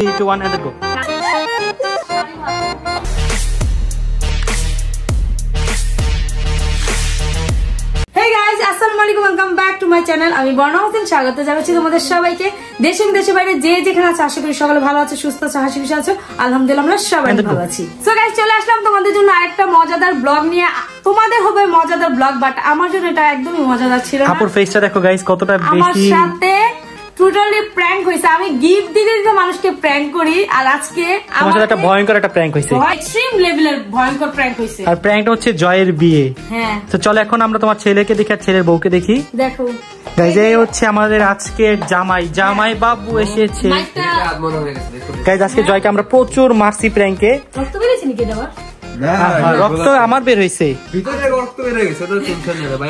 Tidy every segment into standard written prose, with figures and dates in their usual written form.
3, 2, 1 and go. Hey guys, assalamualaikum, welcome back to my channel. আমি বর্ণা হোসেন, স্বাগত জানাচ্ছি তোমাদের সবাইকে। দেশ এবং দেশের বাইরে যে যেখানে আছো, আশা করি সকলে ভালো আছো, সুস্থ আছো, হাসি খুশি আছো। আলহামদুলিল্লাহ আমরা সবাই ভালো আছি। সো গাইস, চলে আসলাম তোমাদের জন্য আরেকটা মজাদার ব্লগ নিয়ে। তোমাদের হবে মজাদার ব্লগ, বাট আমার জন্য এটা একদমই মজাদার ছিল না। আপুর ফেসটা দেখো গাইস, কতটা বেশি আমার সাথে টোটালি প্র্যাঙ্ক হইছে। আমি গিফট দিতে দিতে মানুষকে প্র্যাঙ্ক করি, আর আজকে আমার সাথে একটা ভয়ঙ্কর একটা প্র্যাঙ্ক হইছে। এক্সট্রিম লেভেলের ভয়ঙ্কর প্র্যাঙ্ক হইছে। আর প্র্যাঙ্কটা হচ্ছে জয়ের বিয়ে। হ্যাঁ, তো চলো এখন আমরা তোমার ছেলেকে দেখি আর ছেলের বউকে দেখি। দেখো গাইস, এই হচ্ছে আমাদের আজকের জামাই বাবু এসেছে। গাইস, আজকে জয়কে আমরা প্রচুর মারছি প্র্যাঙ্কে। রক্ত বেরিয়েছে নাকি এটা? রক্ত আমার বের হয়েছে।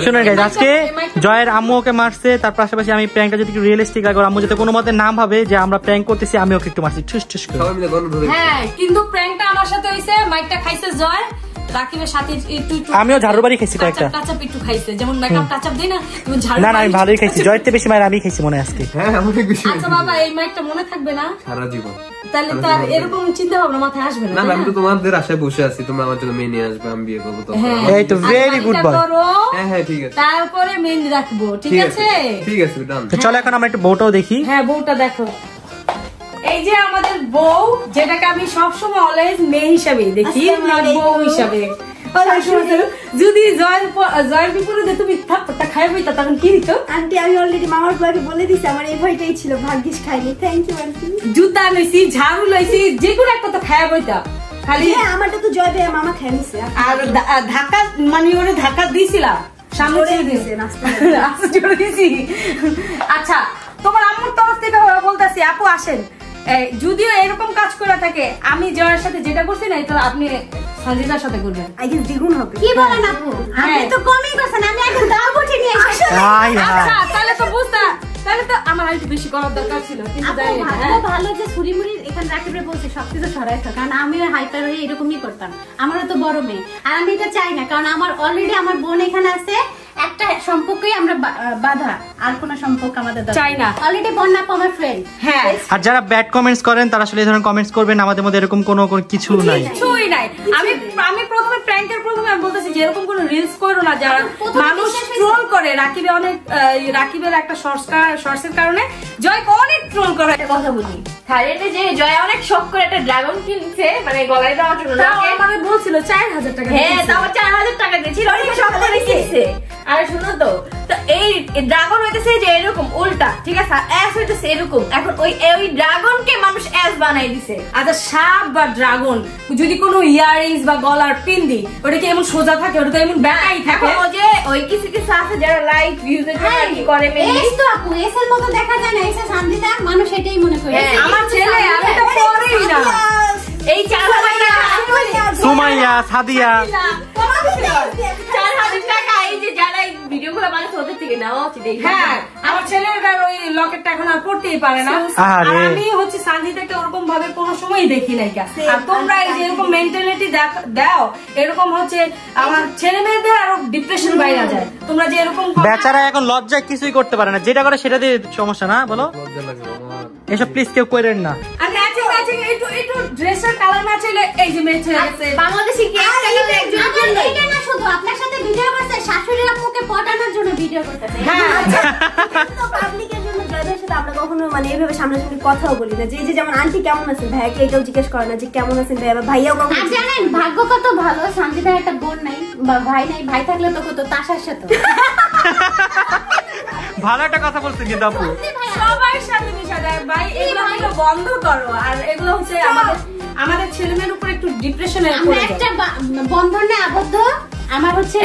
শুনুন গাইস, আজকে জয়ের আম্মু ওকে মারছে, তার পাশাপাশি আমি প্র্যাঙ্কটা যদি একটু রিয়েলিস্টিক লাগে, আম্মু যাতে কোনো মতে না ভাবে যে আমরা প্র্যাঙ্ক করতেছি, আমি ওকে একটু মারছি ঠুস ঠুস করে। হ্যাঁ, কিন্তু প্র্যাঙ্কটা আমার সাথে হইছে। মাইকটা খাইছে জয়, রাকিবের সাথে একটু আমিও ঝাড়ু বাড়ি খাইছি কয়েকটা। টাচআপ একটু খাইছে, যেমন মেকআপ টাচআপ দেই না, তুমি ঝাড়ু। না আমি ভালোই খাইছি, জয়ের থেকে বেশি মার আমি খাইছি মনে আজকে। হ্যাঁ, অনেক বেশি। আচ্ছা বাবা, এই মাইকটা মনে থাকবে না সারা জীবন? তাহলে তো আর এরকম চিন্তা ভাবনা মাথায় আসবে না। না, আমি তো তোমাদের আশায় বসে আছি, তোমরা আমার জন্য মেয়ে নিয়ে আসবে, আমি বিয়ে করবো। তো এই তো ভেরি গুড বয়। হ্যাঁ হ্যাঁ, ঠিক আছে। তারপরে মেহেন্দি রাখবো, ঠিক আছে? ঠিক আছে, ডান। তো চলো এখন আমরা একটু বউটাও দেখি। হ্যাঁ, বউটা দেখো। এই যে আমাদের বউ, যেটাকে আমি সবসময় অলওয়েজ মেয়ে হিসাবে দেখি, বউ হিসাবে। যদি জয়ের বিপরীতে তুমি থাপ্পড়টা খাই বইতা, তখন কি দিত? আন্টি, আমি অলরেডি মামার ব্লগে বলে দিছি, আমার এই ভয়টাই ছিল, ভাগ্যিস খাইনি। Thank you aunty. জুতা লইছি, ঝাড়ু লইছি, যেগুলো একটা তো খাই বইতা। খালি আমারটা তো জয় ভাই মামা খাই নিছে। আর ধাক্কা, মানে ওরে ধাক্কা দিছিলা, সামনে ছেড়ে দিয়েছে, রাস্তা জোরে দিছি। আচ্ছা, তোমার আম্মুর তরফ থেকে বলতেছি, আপু আসেন। যদিও এরকম কাজ করে থাকে, আমি জয়ের সাথে যেটা করছি না, এটা আপনি সঞ্জিতার সাথে করবেন, আই গেস দ্বিগুণ হবে। কি বলেন আপু? আপনি তো কমই করছেন, আমি একদম দাও উঠে নিয়ে এসেছি। আচ্ছা, তাহলে তো বুঝতা, তাহলে তো আমার একটু বেশি করার দরকার ছিল। কিন্তু ভালো যে ছুরি-মুড়ি এখানে রাখিবে বলছে, সবকিছু সরাই থাক, কারণ আমিও হাইপার হয়ে এরকমই করতাম। আমারও তো বড় মেয়ে, আর আমি এটা চাই না, কারণ আমার অলরেডি আমার বোন এখানে আছে, একটা সম্পর্কই আমরা বাধা, আর কোনো সম্পর্ক আমাদের চাই না। অলরেডি বোন না আমার ফ্রেন্ড। হ্যাঁ, আর যারা ব্যাড কমেন্টস করেন তারা আসলে এই ধরনের কমেন্টস করবেন, আমাদের মধ্যে এরকম কোনো কিছু নাই, কিছুই নাই। আমি প্রথমে প্র্যাঙ্কের প্রথমে আমি বলতেছি যে এরকম কোনো রিলস করো না, যারা মানুষ ট্রোল করে। রাকিবের একটা শর্টসের কারণে জয় অনেক ট্রোল করে। কথা বলি, থাইল্যান্ডে যে জয় অনেক শখ করে একটা ড্রাগন কিনছে, মানে গলায় দেওয়ার জন্য। আমাকে বলছিল 4000 টাকা। হ্যাঁ, তাও 4000 টাকা দিয়েছিল, অনেক শখ করে কিনছে। আরে শুনো তো, এই ড্রাগন হইতেছে যে এরকম উল্টা, ঠিক আছে, অ্যাস হইতেছে এরকম। এখন ওই ড্রাগনকে মানুষ অ্যাস বানাই দিছে। আচ্ছা, সাপ বা ড্রাগন যদি কোনো ইয়াররিংস বা গলার পিন দিই, ওটা কি এমন সোজা থাকে? ওটা তো এমন ব্যাকাই থাকে। ও যে ওই কিছু আছে যারা লাইক ভিউজের জন্য কি করে, এই তো আপু এসের মতো দেখা যায় না, এসে শান্তিটা মানুষ এটাই মনে করে। আমার ছেলে, আমি তো পরেই না। এই 4000 টাকা সুমাইয়া, সাদিয়া, 4000 টাকা এই যে যারা ভিডিওগুলো বানাচ্ছে ওদের থেকে নেওয়া উচিত। হ্যাঁ, আমার ছেলের ওই লকেটটা এখন আর পড়তেই পারে না। আর আমি হচ্ছে সানজিদাকে ওরকম ভাবে কোনো সময় দেখি নাই। আর তোমরা এই যে এরকম মেন্টালিটি দাও, এরকম হচ্ছে আমার ছেলে মেয়েদের আরো ডিপ্রেশন বাইরে যায়। তোমরা যে এরকম বেচারা এখন লজ্জায় কিছুই করতে পারে না, যেটা করে সেটা দিয়ে সমস্যা না, বলো এসব প্লিজ কেউ করেন না। আর ম্যাচিং একটু ড্রেসের কালার ম্যাচ হইলে এই যে ম্যাচ হয়ে গেছে। বাংলাদেশি কেক টাকাতে একজন এটা না শুধু আপনার সাথে ভিডিও করতে, শাশুড়ি আম্মুকে পটানোর জন্য ভিডিও করতেছে। হ্যাঁ, তো পাবলিকের জন্য জয়দের সাথে আমরা কখনো মানে এইভাবে সামনাসামনি কথাও বলি না, যে যেমন আন্টি কেমন আছেন, ভাইয়াকে এটাও জিজ্ঞেস করে না যে কেমন আছেন ভাইয়া, ভাইয়াও কখনো। আর জানেন ভাগ্য কত ভালো, শান্তিদার একটা বোন নাই বা ভাই নাই, ভাই থাকলে তো কত তাসার সাথে। ভালো একটা কথা বলছেন কিন্তু আপু, সবার সাথে মিশা যায় ভাই, এগুলো বন্ধ করো। আর এগুলো হচ্ছে আমাদের ছেলে মেয়ের উপর একটু ডিপ্রেশনে পড়ে যায়। একটা বন্ধনে আবদ্ধ, আমার হচ্ছে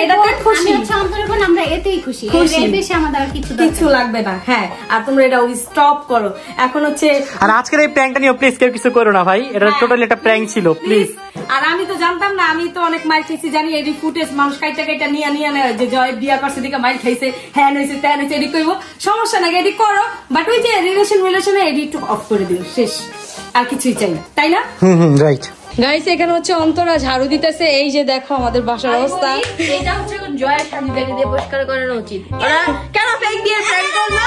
এটাতে খুশি, অন্তরপন, আমরা এতেই খুশি, এর বেশি আমাদের আর কিছু লাগবে না। হ্যাঁ, আর তোমরা এটা স্টপ করো এখন হচ্ছে। আর আজকের এই প্র্যাঙ্কটা নিয়ে প্লিজ কেউ কিছু করো না ভাই, এটা টোটালি একটা প্র্যাঙ্ক ছিল, প্লিজ। আর আমি তো জানতাম না, আমি তো অনেক মাইর খাইছি জানি, এডি ফুটেজ মানুষ কাইটা নিয়ে নেয় যে জয় বিয়া করছে দিকে মাইর খাইছে, হ্যাঁ হয়েছে ত্যান হয়েছে, এডি করবো, সমস্যা নাকি এডি করো, বাট ওই যে রিলেশনে এডি একটু অফ করে দিল, শেষ, আর কিছুই চাই না, তাই না? রাইট গাইস, এখানে হচ্ছে অন্তরা ঝাড়ু দিতেছে। এই যে দেখো আমাদের বাসার অবস্থা। এটা হচ্ছে জয়ের সাজিদাকে দিয়ে পরিষ্কার করানো উচিত। ওরা কেন ফেক দিয়ে প্র্যাঙ্ক করলো?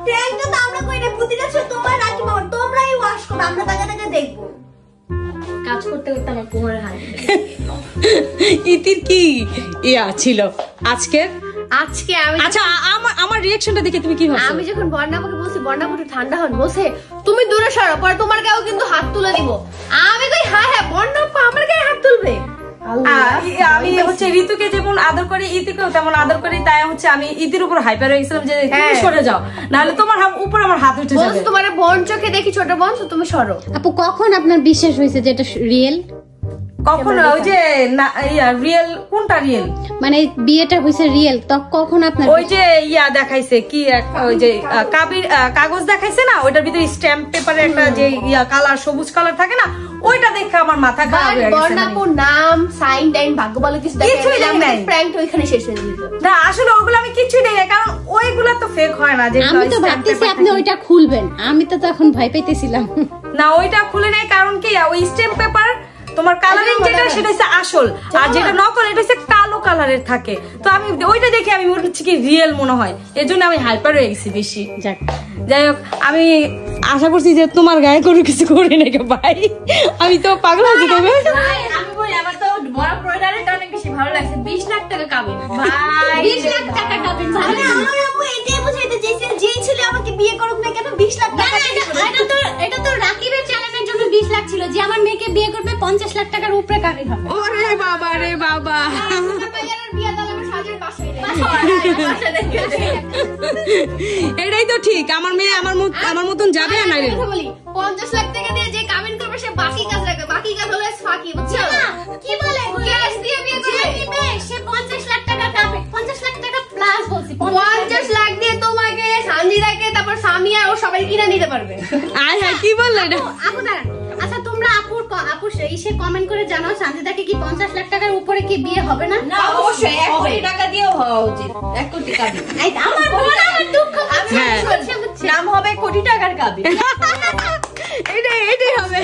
প্র্যাঙ্ক তো আমরা কইরে বুদ্ধি দিছো, তোমরা রাখি মামা, তোমরাই ওয়াশ করো। সামনে তাকে দেখবো। কাজ করতে করতে আমার কোমরে হাত ইতির কি ইয়া ছিল আজকে আমি আচ্ছা আমার রিঅ্যাকশনটা দেখে তুমি কি ভাবছো? আমি যখন বর্ণাপুকে বলছি বর্ণাপু ঠান্ডা হন বলছে তুমি দূরে সরো, পরে তোমার গায়েও কিন্তু হাত তুলে দিব। আমি কই হ্যাঁ বর্ণাপু আমার গায়ে হাত তুলবে। আমি হচ্ছে ঋতুকে যেমন আদর করি ইতিকেও তেমন আদর করি, তাই হচ্ছে আমি ইতির উপর হাইপার হয়ে গেছিলাম যে তুমি সরে যাও, নাহলে তোমার উপর আমার হাত উঠে যাবে। তোমার বোন চোখে দেখি ছোট বোন, তুমি সরো। আপু কখন আপনার বিশ্বাস হয়েছে যে এটা রিয়েল? কখন ওই যে রিয়েল কোনটা রিয়েল মানে বিয়েটা হয়েছে রিয়েল, তো কখন আপনার ওই যে দেখাইছে কি ওই যে কাগজ দেখাইছে না, ওইটার ভিতরে স্ট্যাম্প পেপারে একটা যে কালার সবুজ কালার থাকে না, ওইটা দেখে আমার মাথা খারাপ হয়ে গেছে। বর্ণাপুর নাম সাইন টাইন ভাগ্য বলে কিছু দেখাই প্র্যাঙ্ক ওইখানে শেষ হয়ে যেত। না আসলে ওগুলো আমি কিছুই দেই না, কারণ ওইগুলা তো ফেক হয় না। যে আমি তো ভাবতেছি আপনি ওইটা খুলবেন, আমি তো তখন ভয় পাইতেছিলাম। না ওইটা খুলে নাই, কারণ কি ওই স্ট্যাম্প পেপার তোমার কালারিং যেটা সেটা হচ্ছে আসল, আর যেটা নকল এটা হচ্ছে কালো কালারের থাকে। তো আমি ওইটা দেখে আমি মনে হচ্ছে কি রিয়েল মনে হয়, এর জন্য আমি হাইপার হয়ে গেছি বেশি। যাই হোক, আমি আশা করছি যে তোমার গায়ে কোনো কিছু করি নাকি ভাই, আমি তো পাগল হয়ে যাবে। আমি বলি আমার তো বড় প্রোডাক্টটা অনেক বেশি ভালো লাগছে। 20 লাখ টাকা কাবিন ভাই, 20 লাখ টাকা কাবিন ভাই। আমার আপু এটাই বুঝাইতে চাইছে যে ছেলে আমাকে বিয়ে করুক না কেন 20 লাখ টাকা। এটা তো রাকিবের চ্যালেঞ্জের জন্য 20 লাখ ছিল যে আমার মেয়েকে বিয়ে করবে 50 লাখ টাকার উপরে কাবিন হবে। ওরে বাবা রে বাবা, এটাই তো ঠিক। আমার মেয়ে আমার মতন যাবে না রে। বলি 50 লাখ টাকা দিয়ে যে কাবিন করবে সে বাকি কাজ রাখবে, বাকি কাজ হলো ফাঁকি, বুঝছো? কি বলে ক্যাশ দিয়ে বিয়ে করবে সে 50 লাখ টাকা কাবিন, 50 লাখ টাকা প্লাস বলছি, 50 লাখ দিয়ে তোমাকে সানজিদাকে তারপর সামিয়া ও সবাই কিনে নিতে পারবে। আয় হ্যাঁ কি বললে এটা? আপু দাঁড়ান, আচ্ছা তোমরা আপুর সে কমেন্ট করে জানাও সানজিদাকে কি 50 লাখ টাকার উপরে কি বিয়ে হবে না? না অবশ্যই 1 কোটি টাকা দিয়েও হওয়া উচিত। 1 কোটি কাবিন আমার বোন আমার দুঃখ নাম হবে কোটি টাকার কাবিন। এটাই হবে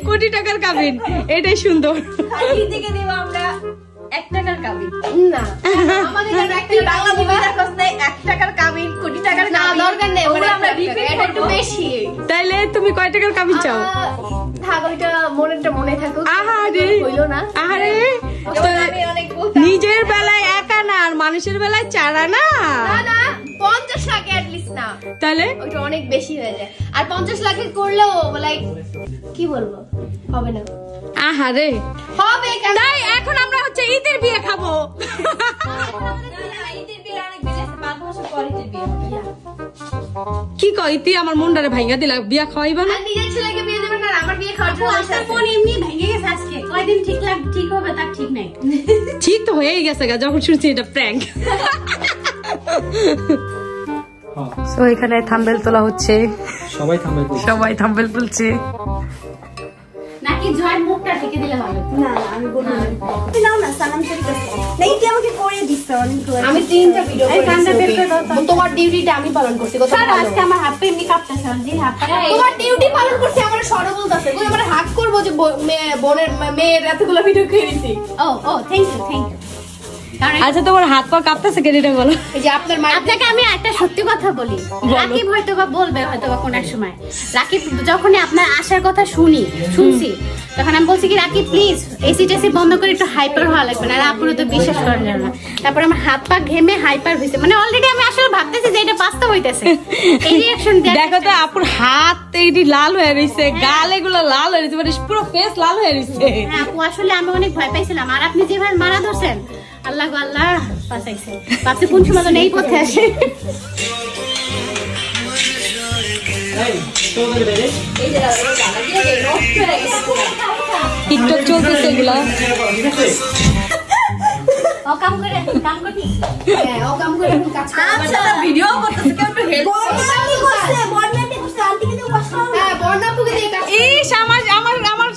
কোটি টাকার কাবিন, এটাই সুন্দর। খালি দিকে দেব আমরা 1 টাকার কাবিন। না আমাদের একটা বাংলা মুভিতে প্রশ্ন 1 টাকার কাবিন, কোটি টাকার কাবিন। না দরকার নেই, ওগুলো আমরা রিপিট এটা একটু বেশি। তাইলে তুমি কয় টাকার কাবিন চাও? থাক ওইটা মনে থাকুক। আহারে হইলো না। আরে আমি অনেক বলতাম নিজের বেলায় একা না আর মানুষের বেলায় চারা না। না 50 লাখ এট লিস্ট না, তাহলে ওইটা অনেক বেশি হয়ে যায়। আর 50 লাখে করলেও লাইক কি বলবো হবে না। আহারে হবে কেন? তাই এখন আমরা হচ্ছে ঈদের বিয়ে খাবো। ঈদের বিয়ে অনেক বেশি আছে, 5 বছর পরে ঈদের বিয়ে হবে। কি কই তুই আমার মনটারে ভাঙা দিলা, বিয়া খাওয়াইবা না? আর নিজের ছেলেকে বিয়ে দেবেন না, আমার বিয়ে খাওয়ার জন্য আপনার বোন এমনি ভেঙে গেছে আজকে, কয়দিন ঠিক হবে তার ঠিক নাই। ঠিক তো হয়েই গেছে গা যখন শুনছি এটা প্র্যাঙ্ক। তো এখানে থাম্বনেল তোলা হচ্ছে, সবাই থাম্বনেল তুলছে। নাকি জয়ের মুখটা ঢেকে দিলে ভালো? না আমি বলবো না। নাও না সালাম করি কাছে। নাই কি আমাকে করে দিছ অনেক করে। আমি 3টা ভিডিও করেছি, তোমার ডিউটিটা আমি পালন করছি। কত স্যার আজকে আমার হাত পা এমনি কাঁপতেছে, জি হাত পা তোমার ডিউটি পালন করছি, আমার সরো বলতাছে কই আমরা হাক করব যে বোনের মেয়ের এতগুলো ভিডিও করে দিছি। ও থ্যাংক ইউ। আচ্ছা তোমার হাত পা কাঁপতেছে কেন এটা বলো? এই যে আপনার মা, আপনাকে আমি একটা সত্যি কথা বলি, রাকিব হয়তোবা বলবে হয়তোবা কোন এক সময়, রাকিব যখনই আপনার আসার কথা শুনছি তখন আমি বলছি কি রাকিব প্লিজ এসি টেসি বন্ধ করে একটু হাইপার হওয়া লাগবে না, আর আপুরও তো বিশ্বাস করেন না। তারপর আমার হাত পা ঘেমে হাইপার হয়েছে, মানে অলরেডি আমি আসলে ভাবতেছি যে এটা বাস্তব হইতেছে। এই রিঅ্যাকশন দেখো তো আপুর হাত এইটি লাল হয়ে রইছে, গাল এগুলো লাল হয়ে রইছে, মানে পুরো ফেস লাল হয়ে রইছে। হ্যাঁ আপু আসলে আমি অনেক ভয় পাইছিলাম, আর আপনি যেভাবে মারা ধরছেন আল্লাহ গো আল্লাহ বাঁচাইছে, ভাবছি কোন সময় তো এই পথে আসে। টিকটক চলতেছে এগুলা। ও কাম করে হ্যাঁ ও কাম করে কাজ করে। আচ্ছা ভিডিও করতেছে, কেউ একটু হেল্প বর্ণাটি করছে আন্টিকে দিয়ে কষ্ট হবে। হ্যাঁ বর্ণাপুকে দিয়ে কাজ। ইস আমার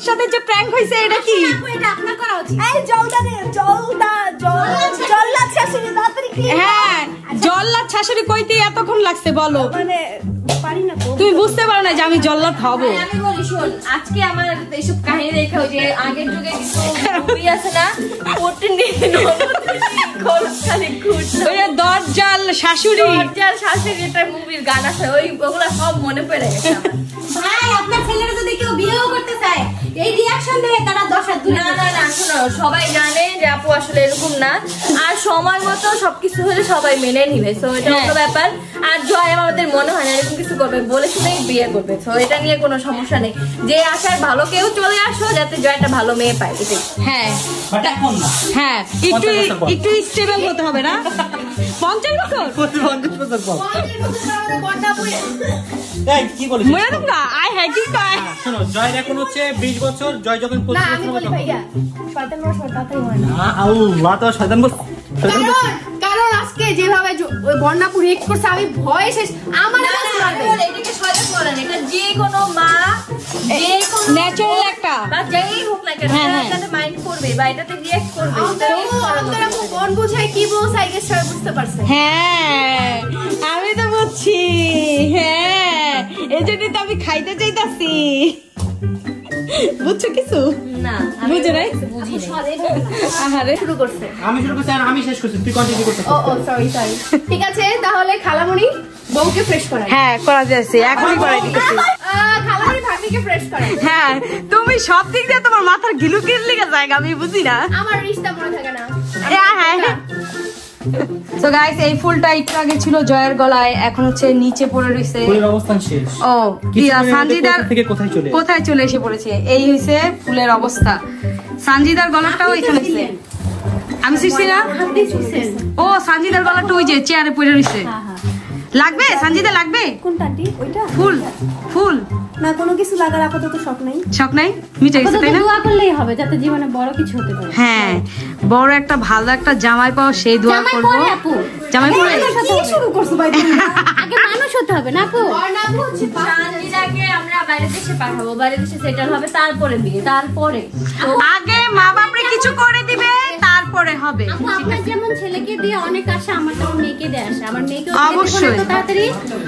সাথে যে প্র্যাঙ্ক হইছে এটা কি? এটা আপনার করা উচিত। এই জল্লাদ শাশুড়ি তাড়াতাড়ি ক্লিন। হ্যাঁ জল্লাদ শাশুড়ি কইতে এতক্ষণ লাগছে বলো? মানে পারি না তো। তুমি বুঝতে পারো না যে আমি জল্লাদ হব? আমি বলি শোন, আজকে আমার এইসব কাহিনী দেখে ওই যে আগের যুগে কিছু মুভি আছে না, পটনি খালি ঘুরছে, ওই দরজাল শাশুড়ি, দরজাল শাশুড়ি একটা মুভির গান আছে, ওগুলা সব মনে পড়ে গেছে আমার। ভাই আপনার সবাই জানে যে আপু আসলে এরকম না, আর সময় মতো সবকিছু হলে সবাই মেনে নিবে, তো এটা অন্য ব্যাপার। আর জয় আমাদের মনে হয় না এরকম কিছু করবে, বলে শুনেই বিয়ে করবে, তো এটা নিয়ে কোনো সমস্যা নেই। যে আশায় ভালো কেউ চলে আসো যাতে জয় একটা ভালো মেয়ে পায়, এটাই। হ্যাঁ হ্যাঁ, একটু স্টেবল হতে হবে না? 50 বছর কি বলে না, আই হ্যাঁ কি কয়? শোনো, জয় এখন হচ্ছে 20 বছর, জয় যখন 25 বছর হবে ভাইয়া শয়তান বড় শয়তানই হয় না। আল্লাহ তো শয়তান বস। কারণ আজকে যেভাবে বর্ণাপুর রিয়েক্ট করছে আমি ভয় শেষ। আমার এটাকে শয়তান বলে না, এটা যে কোনো মা যে কোনো ন্যাচারাল একটা বা যেই হোক না কেন এটাতে মাইন্ড করবে বা এটাতে রিঅ্যাক্ট করবে। কোন বুঝাই কি বলছে আই গেস সবাই বুঝতে পারছে। হ্যাঁ আমি তো বুঝছি, হ্যাঁ এই জন্যই তো আমি খাইতে চাইতাছি। বুঝছো কিছু? না বুঝো নাই? আহারে শুরু করছে। আমি শুরু করছি আর আমি শেষ করছি, তুই কন্টিনিউ করতে। ও সরি ঠিক আছে, তাহলে খালামণি বউকে ফ্রেশ করাই। হ্যাঁ করা যাচ্ছে, এখনই করাই দিতেছি। খালামণি ভাবিকে ফ্রেশ করাই। হ্যাঁ তুমি সব দিক দিয়ে তোমার মাথার গিলু কিরলি জায়গা আমি বুঝি না। আমার রিশতা মনে থাকে না। হ্যাঁ সো গাইস, এই ফুলটা একটু আগে ছিল জয়ের গলায়, এখন হচ্ছে নিচে পড়ে রইছে। ফুলের অবস্থান শেষ। ও সানজিদার থেকে কোথায় চলে এসে পড়েছে, এই হইছে ফুলের অবস্থা। সানজিদার গলাটাও এখানে ছিল, আমি শিখছি না। ও সানজিদার গলাটা ওই যে চেয়ারে পড়ে রইছে। লাগবে সানজিদা, লাগবে কোনটা আন্টি? ওইটা ফুল ফুল না, কোনো কিছু লাগার আপাতত শখ নাই। শখ নাই, মিটে গেছে তাই না? দোয়া করলেই হবে যাতে জীবনে বড় কিছু হতে পারে। হ্যাঁ বড় একটা ভালো একটা জামাই পাও, সেই দোয়া করব। আপু জামাই পরে কি শুরু করছো ভাই তুমি? আগে মানুষ হতে হবে না আপু? সানজিদাকে আমরা বাইরে দেশে পাঠাবো, বাইরে দেশে সেটেল হবে, তারপরে বিয়ে, তারপরে আগে মা বাপরে কিছু করে দিবে, তারপরে হবে। আপু আপনার যেমন ছেলেকে দিয়ে অনেক আশা, আমার তেমন মেয়েকে দিয়ে আসে। আমার মেয়েকে অবশ্যই তাড়াতাড়ি,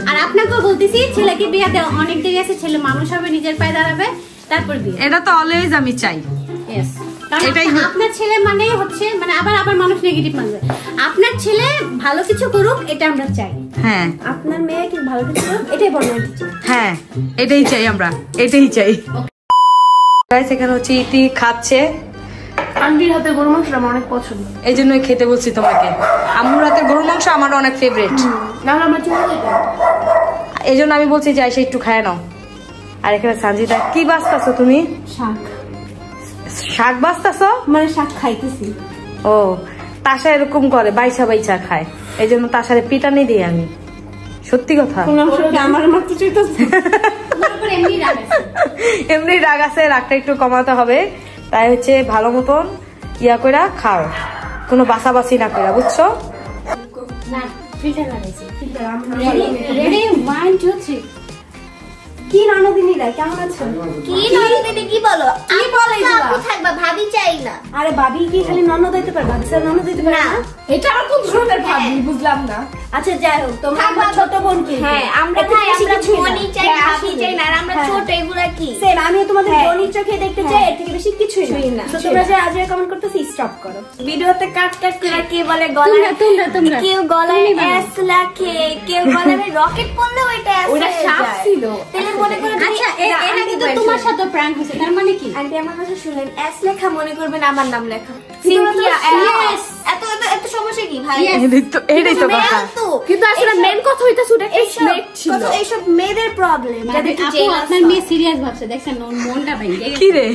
আর আপনাকেও বলতেছি ছেলেকে বিয়ে দেওয়া অনেক দেরি আছে, ছেলে মানুষ হবে, নিজের পায়ে দাঁড়াবে, তারপর বিয়ে। এটা তো অলওয়েজ আমি চাই। এটাই আপনার ছেলে মানে হচ্ছে মানে আবার মানুষ নেগেটিভ মানবে। আপনার ছেলে ভালো কিছু করুক, এটা আমরা চাই। হ্যাঁ আপনার মেয়ে কি ভালো কিছু করুক, এটাই বড় কিছু। হ্যাঁ এটাই চাই, আমরা এটাই চাই। গাইস এখানে হচ্ছে ইতি খাচ্ছে, আন্টির হাতে গরু মাংস আমার অনেক পছন্দ, এই জন্যই খেতে বলছি তোমাকে। আম্মুর হাতের গরুর মাংস আমার অনেক ফেভারিট, না আমরা চলে যাই। এই জন্য আমি বলছি যে এসে একটু খায় নাও। আর এখানে সানজিদা কি বাছতাছো তুমি? শাক, শাক বাছতাছো? মানে শাক খাইতেছি। ও তাসা এরকম করে, বাইছা বাইছা খায়, এই জন্য তাসারে পিটানি দিই আমি। সত্যি কথা, আমার মাত্র চাইতেছে এমনি রাগ আছে, রাগটা একটু কমাতে হবে। তাই হচ্ছে ভালো মতন ইয়া কইরা খাও, কোনো বাসাবাসি না কইরা, বুঝছো? না ফিল্টার লাগাইছি, ফিল্টার আমরা রেডি 1 2 3। কি ননদিনীরা কেমন আছো? কি ননদিনী কি বলো? কি বলে এগুলা? আপু থাকবা, ভাবি চাই না। আরে ভাবি কি খালি ননদ হইতে পারে? ভাবি স্যার ননদ হইতে পারে না? এটা আর কোন ধরনের ভাবি বুঝলাম না। আচ্ছা যাই হোক, তোমরা আমার ছোট বোন কি? হ্যাঁ আমরা একটু ভাই বেশি আমরা কিছুই না। বোনই চাই, হ্যাঁ, ভাবি আসলে। চাই না, আর আমরা হ্যাঁ। ছোট, এগুলা কি? সেম আমিও তোমাদের হ্যাঁ। বোনের চোখে দেখতে চাই, এর থেকে বেশি কিছুই না। তো তোমরা যে আজ কমেন্ট করতেছি স্টপ করো। ভিডিওতে কাট কাট করে কে বলে গলায়, তোমরা কেউ গলায় এস লাখে, কেউ গলায় রকেট পড়লে ওইটা এস ওটা সাপ ছিল। তাহলে মনে করে আচ্ছা এটা কিন্তু তোমার সাথে প্র্যাঙ্ক হয়েছে, তার মানে কি? আন্টি আমার কাছে শুনেন, এস লেখা মনে করবেন আমার নাম লেখা। সিনথিয়া, Yes, এত এত এত সমস্যা কি ভাই? এটাই তো কথা। কিন্তু আসলে মেন কথা হইতাছে ওটা স্নেক ছিল। কত এইসব মেয়েদের প্রবলেম যাদের একটু আপু jealous আপনার হয়। মেয়ে সিরিয়াস ভাবছে, দেখছেন ওর মনটা ভেঙে গেছে। কি রে,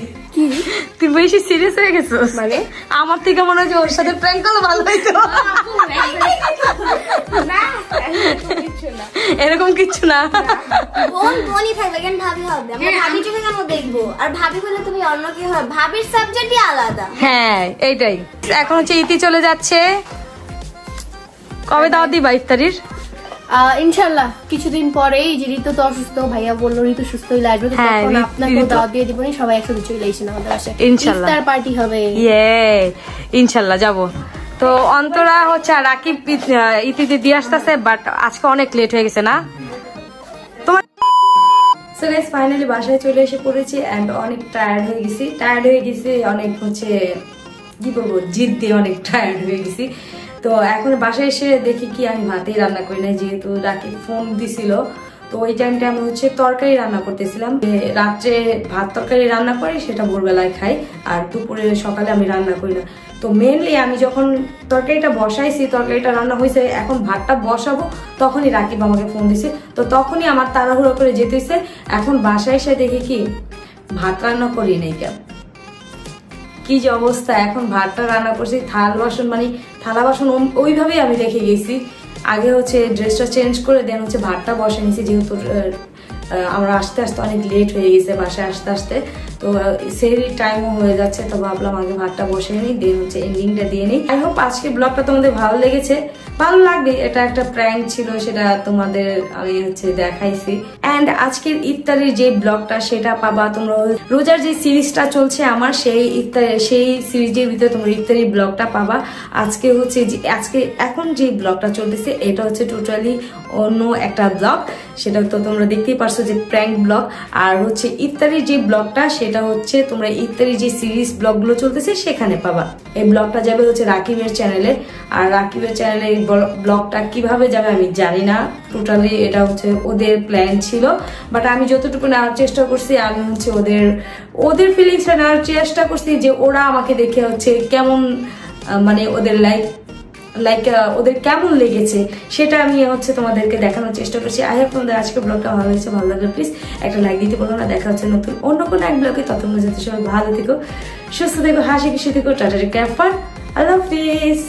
তুই বেশি সিরিয়াস হয়ে গেছিস? মানে আমার থেকে মনে হয় যে ওর সাথে প্র্যাঙ্ক করলে ভালো হইতো। না, কিছু না। এরকম কিছু না। বোন বোনই থাকবে, কেন ভাবি হবে? আমরা ভাবি চোখে কেন দেখবো? আর ভাবি বলে তুমি অন্য কি হবে? ভাবির সাবজেক্টই আলাদা। হ্যাঁ এইটাই। এখন হচ্ছে ইতি চলে যাচ্ছে, কবে দাওয়াত দিবা ইফতারির? ইনশাআল্লাহ কিছুদিন পরেই, যে ঋতু তো অসুস্থ, ভাইয়া বললো ঋতু সুস্থ হইলে আসবে, তো হ্যাঁ, তখন আপনাকে ঋতু- দাওয়াত দিয়ে দিবনি, সবাই একসাথে চলে এসেন আমাদের বাসায়। ইনশাআল্লাহ। ইফতার পার্টি হবে। ইয়ে ইনশাল্লাহ যাব। তো অন্তরা হচ্ছে আর রাকিব ইতিতে দিয়ে আসতেছে, বাট আজকে অনেক লেট হয়ে গেছে না তোমার। সো গাইস ফাইনালি বাসায় চলে এসে পড়েছি এন্ড অনেক টায়ার্ড হয়ে গেছি, অনেক হচ্ছে কি বলবো, জিদ দিয়ে অনেক টায়ার্ড হয়ে গেছি। তো এখন বাসায় এসে দেখি কি আমি ভাতেই রান্না করি নাই, যেহেতু রাকিব ফোন দিছিল তো ওই টাইমটা আমি হচ্ছে তরকারি রান্না করতেছিলাম। রাত্রে ভাত তরকারি রান্না করি, সেটা ভোরবেলায় খাই, আর দুপুরে সকালে আমি রান্না করি না। তো মেনলি আমি যখন তরকারিটা বসাইছি, তরকারিটা রান্না হয়েছে, এখন ভাতটা বসাবো, তখনই রাকিব আমাকে ফোন দিছে। তো তখনই আমার তাড়াহুড়ো করে যেতে হয়েছে। এখন বাসায় এসে দেখি কি ভাত রান্না করি নাই, কেন কি যে অবস্থা। এখন ভাতটা রান্না করছি, থালা বাসন ওইভাবেই আমি রেখে গেছি। আগে হচ্ছে ড্রেসটা চেঞ্জ করে দেন হচ্ছে ভাতটা বসে নিয়েছি, যেহেতু আমরা আসতে আসতে অনেক লেট হয়ে গেছে বাসায় আসতে আসতে। তো সেই টাইমও হয়ে যাচ্ছে, তো ভাবলাম আগে ভাতটা বসে নিই, দেন হচ্ছে এন্ডিংটা দিয়ে নিই। আই হোপ আজকে ব্লগটা তোমাদের ভালো লেগেছে, ভালো লাগবে। এটা একটা প্র্যাঙ্ক ছিল, সেটা তোমাদের আমি হচ্ছে দেখাইছি। এন্ড আজকের ইফতারির যে ব্লগটা সেটা পাবা তোমরা রোজার যে সিরিজটা চলছে আমার, সেই সিরিজের ভিতরে তোমরা ইফতারির ব্লগটা পাবা। আজকে হচ্ছে এখন যে ব্লগটা চলতেছে এটা হচ্ছে টোটালি অন্য একটা ব্লগ, সেটা তো তোমরা দেখতেই পারছো যে প্র্যাঙ্ক ব্লগ। আর হচ্ছে ইফতারির যে ব্লগটা সেটা হচ্ছে তোমরা ইফতারির যে সিরিজ ব্লগগুলো চলতেছে সেখানে পাবা। এই ব্লগটা যাবে হচ্ছে রাকিবের চ্যানেলে, আর রাকিবের চ্যানেলে এই ব্লগটা কিভাবে যাবে আমি জানি না, টোটালি এটা হচ্ছে ওদের প্ল্যান ছিল। বাট আমি যতটুকু নেওয়ার চেষ্টা করছি, আমি হচ্ছে ওদের ফিলিংসটা নেওয়ার চেষ্টা করছি, যে ওরা আমাকে দেখে হচ্ছে কেমন, মানে ওদের ওদের কেমন লেগেছে সেটা আমি হচ্ছে তোমাদেরকে দেখানোর চেষ্টা করছি। আই হোপ তোমাদের আজকে ব্লগটা ভালো হয়েছে, ভালো লাগলে প্লিজ একটা লাইক দিতে বলো না। দেখা হচ্ছে নতুন অন্য কোনো এক ব্লগে, ততক্ষণ যাতে সবাই ভালো থেকো, সুস্থ থেকো, হাসি খুশি থেকো, টাটা, টেক কেয়ার, আল্লাহ হাফিজ।